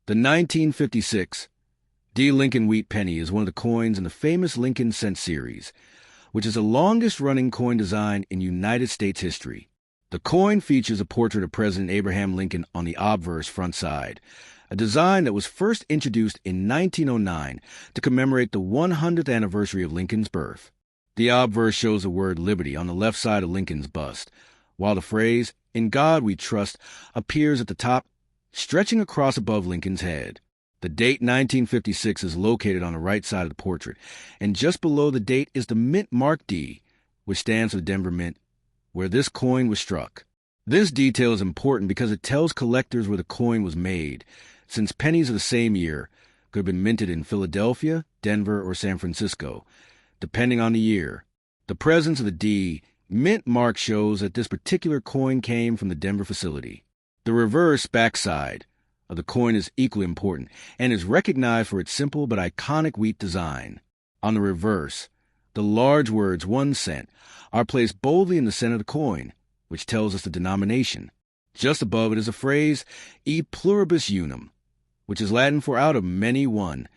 The 1956 D. Lincoln Wheat Penny is one of the coins in the famous Lincoln Cent series, which is the longest-running coin design in United States history. The coin features a portrait of President Abraham Lincoln on the obverse front side, a design that was first introduced in 1909 to commemorate the 100th anniversary of Lincoln's birth. The obverse shows the word liberty on the left side of Lincoln's bust, while the phrase, "In God We Trust," appears at the top, stretching across above Lincoln's head. The date 1956 is located on the right side of the portrait, and just below the date is the mint mark D, which stands for the Denver Mint, where this coin was struck. This detail is important because it tells collectors where the coin was made, since pennies of the same year could have been minted in Philadelphia, Denver, or San Francisco, depending on the year. The presence of the D mint mark shows that this particular coin came from the Denver facility. The reverse backside of the coin is equally important and is recognized for its simple but iconic wheat design. On the reverse, the large words 1 cent are placed boldly in the center of the coin, which tells us the denomination. Just above it is a phrase, e pluribus unum, which is Latin for out of many one,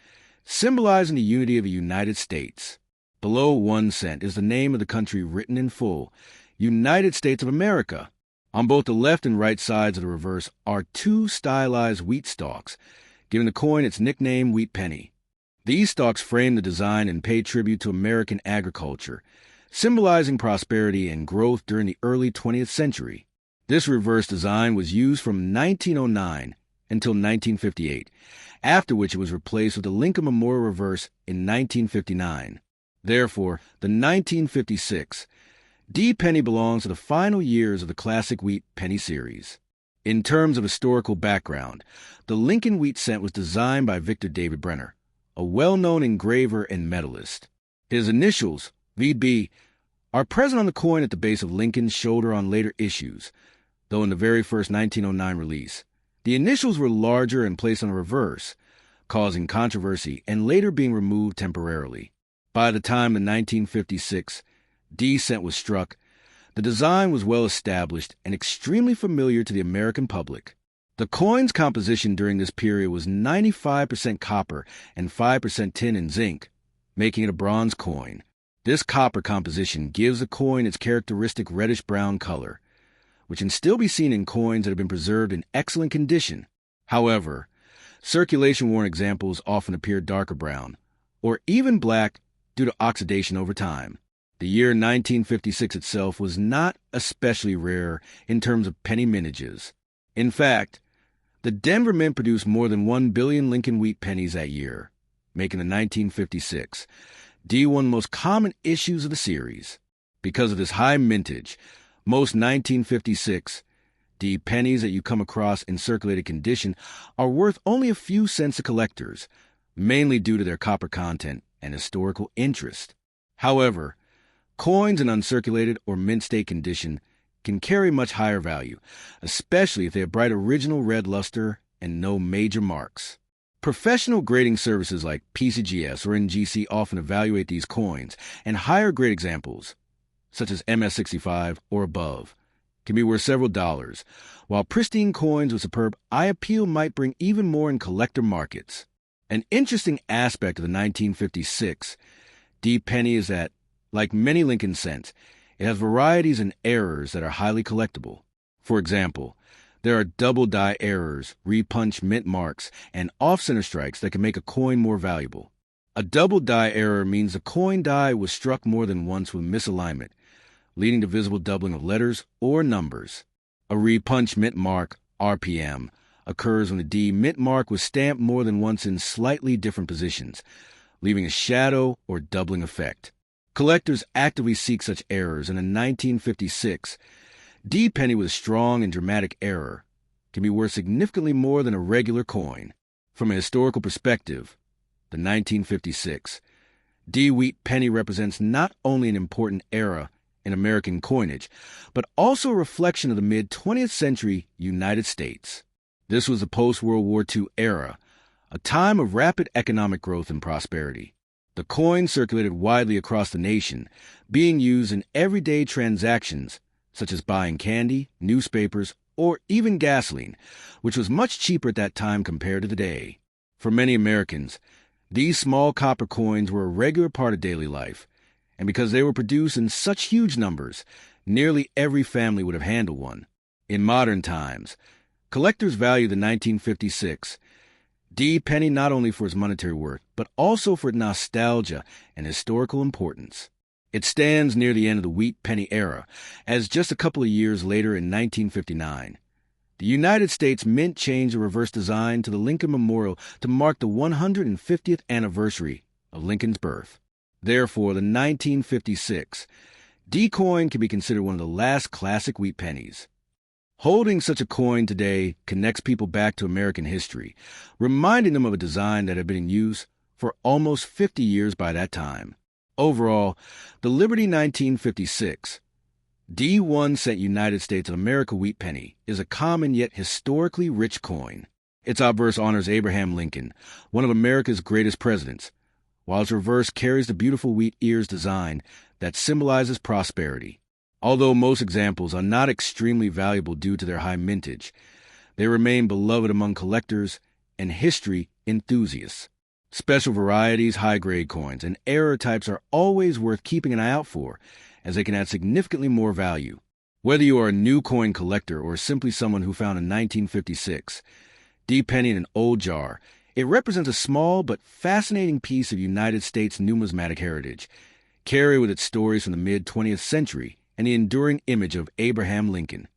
symbolizing the unity of the United States. Below 1 cent is the name of the country written in full, United States of America. On both the left and right sides of the reverse are 2 stylized wheat stalks, giving the coin its nickname Wheat Penny. These stalks frame the design and pay tribute to American agriculture, symbolizing prosperity and growth during the early 20th century. This reverse design was used from 1909 until 1958, after which it was replaced with the Lincoln Memorial reverse in 1959. Therefore, the 1956 D penny belongs to the final years of the classic wheat penny series. In terms of historical background, the Lincoln Wheat Cent was designed by Victor David Brenner, a well-known engraver and medalist. His initials, VB, are present on the coin at the base of Lincoln's shoulder on later issues, though in the very first 1909 release. The initials were larger and placed on the reverse, causing controversy and later being removed temporarily. By the time the 1956 D cent was struck, the design was well established and extremely familiar to the American public. The coin's composition during this period was 95% copper and 5% tin and zinc, making it a bronze coin. This copper composition gives the coin its characteristic reddish-brown color, which can still be seen in coins that have been preserved in excellent condition. However, circulation-worn examples often appear darker brown, or even black due to oxidation over time. The year 1956 itself was not especially rare in terms of penny mintages. In fact, the Denver Mint produced more than 1 billion Lincoln Wheat pennies that year, making the 1956 D one of the most common issues of the series. Because of this high mintage, most 1956 D pennies that you come across in circulated condition are worth only a few cents to collectors, mainly due to their copper content and historical interest. However, coins in uncirculated or mint state condition can carry much higher value, especially if they have bright original red luster and no major marks. Professional grading services like PCGS or NGC often evaluate these coins, and higher grade examples, such as MS65 or above, can be worth several dollars, while pristine coins with superb eye appeal might bring even more in collector markets. An interesting aspect of the 1956 D penny is that, like many Lincoln cents, it has varieties and errors that are highly collectible. For example, there are double die errors, repunch mint marks, and off-center strikes that can make a coin more valuable. A double die error means the coin die was struck more than once with misalignment, leading to visible doubling of letters or numbers. A repunch mint mark, RPM, occurs when the D mint mark was stamped more than once in slightly different positions, leaving a shadow or doubling effect. Collectors actively seek such errors, and in 1956, D penny with a strong and dramatic error can be worth significantly more than a regular coin. From a historical perspective, the 1956 D wheat penny represents not only an important era in American coinage, but also a reflection of the mid-20th century United States. This was the post-World War II era, a time of rapid economic growth and prosperity. The coin circulated widely across the nation, being used in everyday transactions such as buying candy, newspapers, or even gasoline, which was much cheaper at that time compared to today. For many Americans, these small copper coins were a regular part of daily life, and because they were produced in such huge numbers, nearly every family would have handled one. In modern times, collectors value the 1956 D penny not only for its monetary worth, but also for its nostalgia and historical importance. It stands near the end of the wheat penny era, as just a couple of years later in 1959, the United States Mint changed the reverse design to the Lincoln Memorial to mark the 150th anniversary of Lincoln's birth. Therefore, the 1956 D coin can be considered one of the last classic wheat pennies. Holding such a coin today connects people back to American history, reminding them of a design that had been in use for almost 50 years by that time. Overall, the Liberty 1956 D1 cent United States of America wheat penny is a common yet historically rich coin. Its obverse honors Abraham Lincoln, one of America's greatest presidents, while its reverse carries the beautiful wheat ears design that symbolizes prosperity. Although most examples are not extremely valuable due to their high mintage, they remain beloved among collectors and history enthusiasts. Special varieties, high-grade coins, and error types are always worth keeping an eye out for, as they can add significantly more value. Whether you are a new coin collector or simply someone who found a 1956 D penny in an old jar, it represents a small but fascinating piece of United States numismatic heritage, carried with its stories from the mid-20th century and the enduring image of Abraham Lincoln.